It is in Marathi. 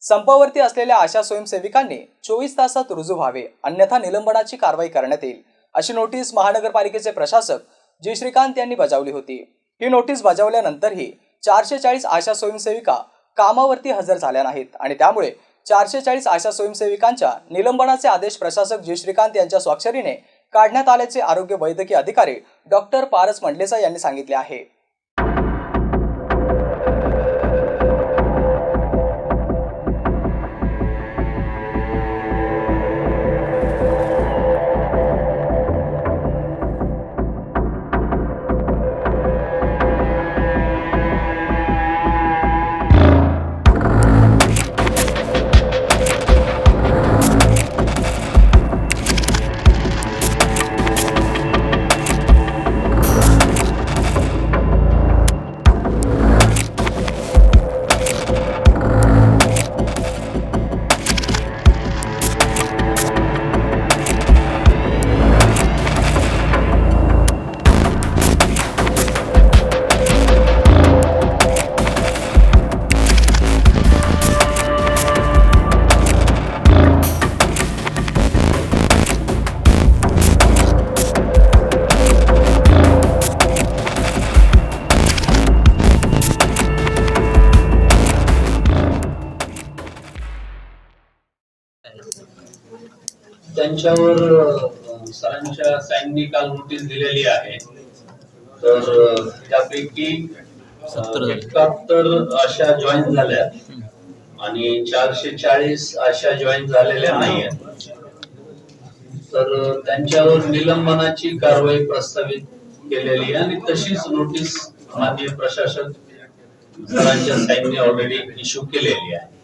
संपावरती असलेल्या आशा स्वयंसेविकांनी 24 तासात रुजू व्हावे, अन्यथा निलंबनाची कारवाई करण्यात येईल अशी नोटीस महानगरपालिकेचे प्रशासक जी श्रीकांत यांनी बजावली होती। ही नोटीस बजावल्यानंतरही 440 आशा स्वयंसेविका कामावरती हजर झाल्या नाहीत आणि त्यामुळे 440 आशा स्वयंसेविकांच्या निलंबनाचे आदेश प्रशासक जी श्रीकांत यांच्या स्वाक्षरीने काढण्यात आल्याचे आरोग्य वैद्यकीय अधिकारी डॉक्टर पारस मंडलेचा यांनी सांगितले आहे। त्यांच्यावर सरांच्या साईंनी काल नोटीस दिलेली आहे। तर त्यापैकी 71 आशा जॉईन झाल्या आणि 440 आशा जॉईन झालेल्या नाहीयेत। तर त्यांच्यावर निलंबनाची कारवाई प्रस्तावित केलेली आहे आणि तशीच नोटीस माननीय प्रशासक सरांच्या साईंनी ऑलरेडी इश्यू केलेली आहे।